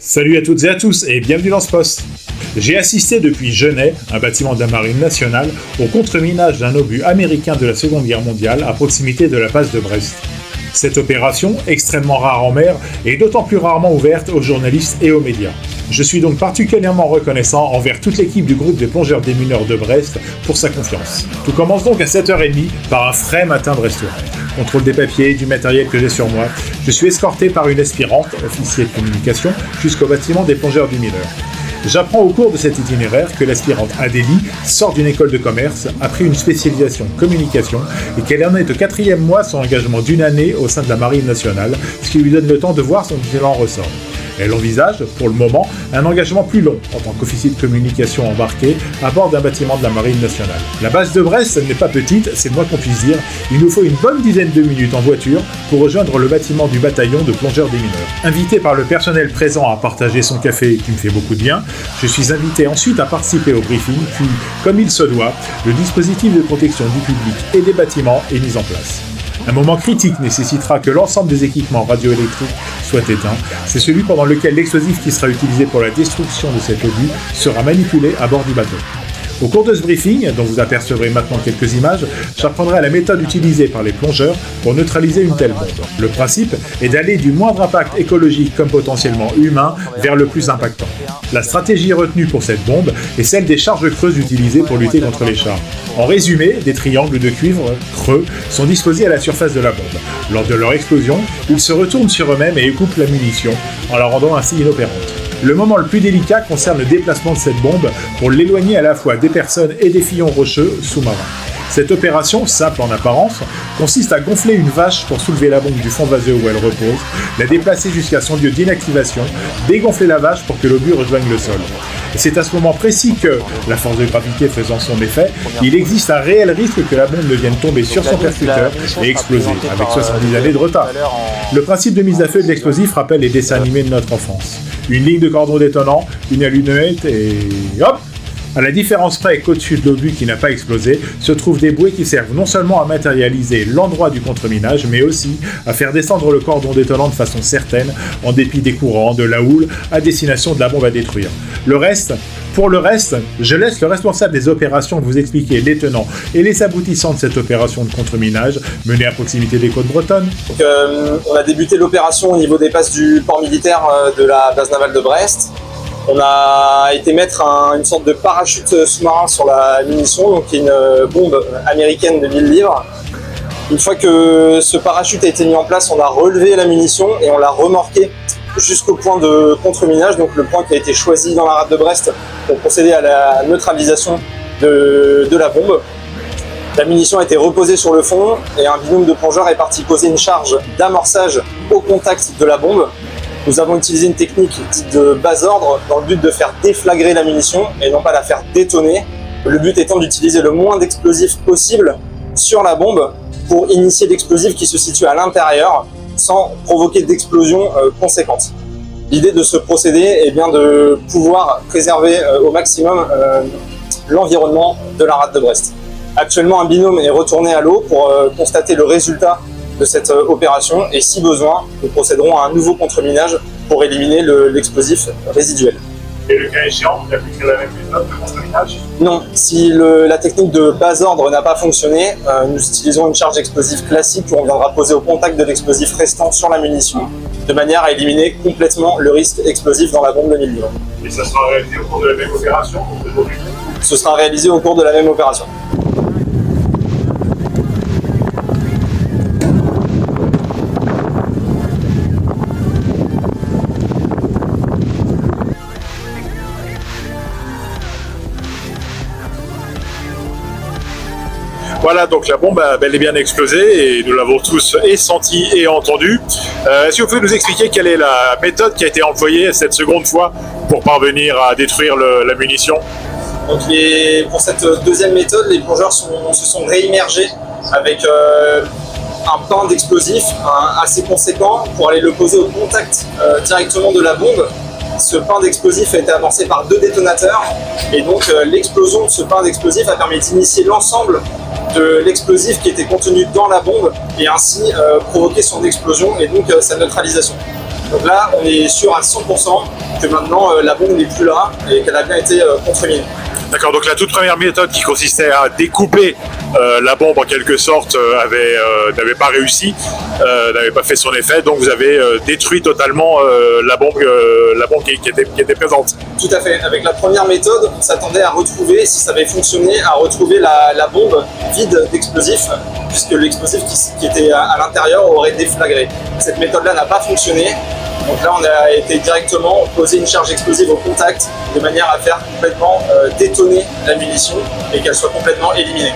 Salut à toutes et à tous et bienvenue dans ce poste. J'ai assisté depuis Genet, un bâtiment de la Marine nationale, au contre-minage d'un obus américain de la Seconde Guerre mondiale à proximité de la base de Brest. Cette opération, extrêmement rare en mer, est d'autant plus rarement ouverte aux journalistes et aux médias. Je suis donc particulièrement reconnaissant envers toute l'équipe du groupe des plongeurs démineurs de Brest pour sa confiance. Tout commence donc à 7h30 par un frais matin brestois. Contrôle des papiers, du matériel que j'ai sur moi. Je suis escorté par une aspirante, officier de communication, jusqu'au bâtiment des plongeurs démineurs. J'apprends au cours de cet itinéraire que l'aspirante Adélie sort d'une école de commerce, a pris une spécialisation communication et qu'elle en est au 4e mois son engagement d'une année au sein de la Marine nationale, ce qui lui donne le temps de voir son bilan ressort. Elle envisage, pour le moment, un engagement plus long en tant qu'officier de communication embarqué à bord d'un bâtiment de la Marine nationale. La base de Brest n'est pas petite, c'est le moins qu'on puisse dire. Il nous faut une bonne dizaine de minutes en voiture pour rejoindre le bâtiment du bataillon de plongeurs démineurs. Invité par le personnel présent à partager son café qui me fait beaucoup de bien, je suis invité ensuite à participer au briefing, puis, comme il se doit, le dispositif de protection du public et des bâtiments est mis en place. Un moment critique nécessitera que l'ensemble des équipements radioélectriques soient éteints. C'est celui pendant lequel l'explosif qui sera utilisé pour la destruction de cet obus sera manipulé à bord du bateau. Au cours de ce briefing, dont vous apercevrez maintenant quelques images, j'apprendrai la méthode utilisée par les plongeurs pour neutraliser une telle bombe. Le principe est d'aller du moindre impact écologique comme potentiellement humain vers le plus impactant. La stratégie retenue pour cette bombe est celle des charges creuses utilisées pour lutter contre les chars. En résumé, des triangles de cuivre creux sont disposés à la surface de la bombe. Lors de leur explosion, ils se retournent sur eux-mêmes et coupent la munition, en la rendant ainsi inopérante. Le moment le plus délicat concerne le déplacement de cette bombe pour l'éloigner à la fois des personnes et des filons rocheux sous-marins. Cette opération, simple en apparence, consiste à gonfler une vache pour soulever la bombe du fond vaseux où elle repose, la déplacer jusqu'à son lieu d'inactivation, dégonfler la vache pour que l'obus rejoigne le sol. Et c'est à ce moment précis que, la force de gravité faisant son effet, il existe un réel risque que la bombe ne vienne tomber sur son percuteur et exploser, avec 70 années de retard. Le principe de mise à feu de l'explosif rappelle les dessins animés de notre enfance. Une ligne de cordon détonnant, une allumette et hop! À la différence près qu'au-dessus de l'obus qui n'a pas explosé, se trouvent des bouées qui servent non seulement à matérialiser l'endroit du contre-minage, mais aussi à faire descendre le cordon détonnant de façon certaine, en dépit des courants, de la houle, à destination de la bombe à détruire. Pour le reste, je laisse le responsable des opérations vous expliquer les tenants et les aboutissants de cette opération de contre-minage menée à proximité des côtes bretonnes. Donc, on a débuté l'opération au niveau des passes du port militaire de la base navale de Brest. On a été mettre une sorte de parachute sous-marin sur la munition, donc qui est une bombe américaine de 1000 livres. Une fois que ce parachute a été mis en place, on a relevé la munition et on l'a remorqué jusqu'au point de contre-minage, donc le point qui a été choisi dans la rade de Brest pour procéder à la neutralisation de la bombe. La munition a été reposée sur le fond et un binôme de plongeurs est parti poser une charge d'amorçage au contact de la bombe. Nous avons utilisé une technique dite de bas ordre dans le but de faire déflagrer la munition et non pas la faire détonner. Le but étant d'utiliser le moins d'explosifs possible sur la bombe pour initier l'explosif qui se situe à l'intérieur sans provoquer d'explosion conséquente. L'idée de ce procédé est bien de pouvoir préserver au maximum l'environnement de la rade de Brest. Actuellement, un binôme est retourné à l'eau pour constater le résultat de cette opération et si besoin, nous procéderons à un nouveau contre-minage pour éliminer l'explosif résiduel. Et le cas échéant, vous appliquerez la même méthode de contre-minage ? Non, si la technique de bas ordre n'a pas fonctionné, nous utilisons une charge explosive classique où on viendra poser au contact de l'explosif restant sur la munition, de manière à éliminer complètement le risque explosif dans la bombe de 1000 livres. Et ça sera réalisé au cours de la même opération ? Ce sera réalisé au cours de la même opération. Voilà, donc la bombe a bel et bien explosé et nous l'avons tous et senti et entendu. Est-ce que vous pouvez nous expliquer quelle est la méthode qui a été employée cette seconde fois pour parvenir à détruire la munition ? Donc pour cette deuxième méthode, les plongeurs se sont réimmergés avec un pain d'explosif assez conséquent pour aller le poser au contact directement de la bombe. Ce pain d'explosif a été amorcé par 2 détonateurs et donc l'explosion de ce pain d'explosif a permis d'initier l'ensemble de l'explosif qui était contenu dans la bombe et ainsi provoquer son explosion et donc sa neutralisation. Donc là, on est sûr à 100% que maintenant la bombe n'est plus là et qu'elle a bien été contreminée. D'accord, donc la toute première méthode qui consistait à découper la bombe en quelque sorte n'avait pas réussi, n'avait pas fait son effet, donc vous avez détruit totalement la bombe qui était présente. Tout à fait. Avec la première méthode, on s'attendait à retrouver, si ça avait fonctionné, à retrouver la bombe vide d'explosifs, puisque l'explosif qui était à l'intérieur aurait déflagré. Cette méthode-là n'a pas fonctionné. Donc là, on a été directement poser une charge explosive au contact de manière à faire complètement détonner la munition et qu'elle soit complètement éliminée.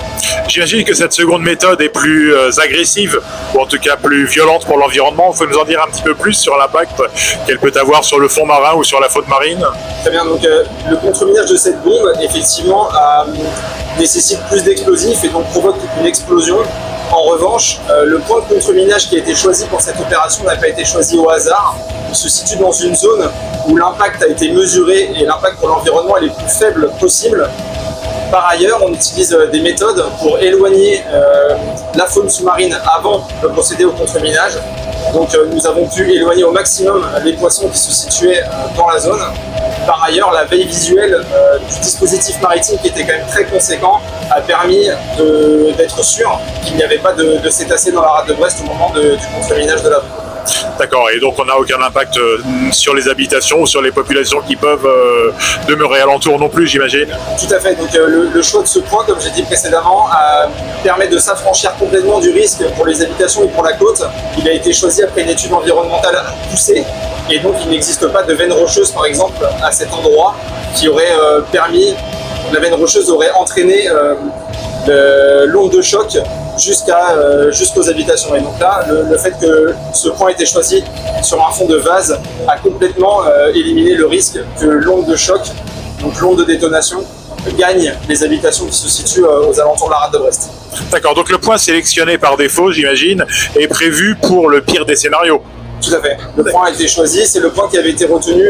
J'imagine que cette seconde méthode est plus agressive, ou en tout cas plus violente pour l'environnement. Vous pouvez nous en dire un petit peu plus sur l'impact qu'elle peut avoir sur le fond marin ou sur la faune marine? Très bien, donc le contreminage de cette bombe, effectivement, nécessite plus d'explosifs et donc provoque une explosion. En revanche, le point de contreminage qui a été choisi pour cette opération n'a pas été choisi au hasard. Il se situe dans une zone où l'impact a été mesuré et l'impact pour l'environnement est le plus faible possible. Par ailleurs, on utilise des méthodes pour éloigner la faune sous-marine avant de procéder au contreminage. Donc nous avons pu éloigner au maximum les poissons qui se situaient dans la zone. Par ailleurs, la veille visuelle du dispositif maritime, qui était quand même très conséquent, a permis d'être sûr qu'il n'y avait pas de cétacés dans la rade de Brest au moment du contreminage de la bombe. D'accord, et donc on n'a aucun impact sur les habitations ou sur les populations qui peuvent demeurer alentour non plus, j'imagine? Tout à fait, donc le choix de ce point, comme j'ai dit précédemment, permet de s'affranchir complètement du risque pour les habitations et pour la côte. Il a été choisi après une étude environnementale poussée, et donc il n'existe pas de veine rocheuse par exemple à cet endroit qui aurait permis, la veine rocheuse aurait entraîné l'onde de choc jusqu'aux habitations. Et donc là, le fait que ce point ait été choisi sur un fond de vase a complètement éliminé le risque que l'onde de choc, donc l'onde de détonation, gagne les habitations qui se situent aux alentours de la rade de Brest. D'accord, donc le point sélectionné par défaut, j'imagine, est prévu pour le pire des scénarios. Tout à fait. Le point a été choisi, c'est le point qui avait été retenu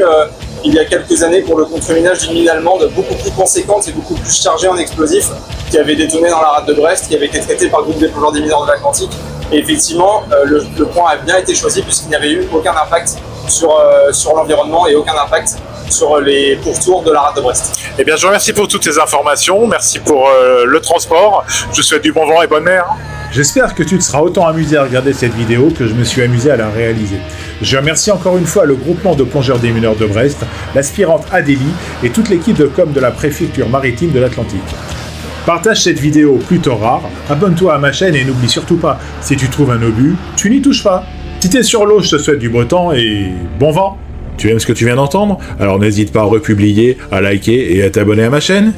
il y a quelques années pour le contreminage d'une mine allemande beaucoup plus conséquente et beaucoup plus chargée en explosifs, qui avait détonné dans la rade de Brest, qui avait été traité par le groupe des plongeurs des mineurs de l'Atlantique. Et effectivement, le point a bien été choisi puisqu'il n'y avait eu aucun impact sur l'environnement et aucun impact sur les pourtours de la rade de Brest. Eh bien, je vous remercie pour toutes ces informations, merci pour le transport, je vous souhaite du bon vent et bonne mer. J'espère que tu te seras autant amusé à regarder cette vidéo que je me suis amusé à la réaliser. Je remercie encore une fois le groupement de plongeurs des mineurs de Brest, l'aspirante Adélie et toute l'équipe de com de la préfecture maritime de l'Atlantique. Partage cette vidéo plutôt rare, abonne-toi à ma chaîne et n'oublie surtout pas, si tu trouves un obus, tu n'y touches pas. Si t'es sur l'eau, je te souhaite du beau temps et bon vent. Tu aimes ce que tu viens d'entendre? Alors n'hésite pas à republier, à liker et à t'abonner à ma chaîne.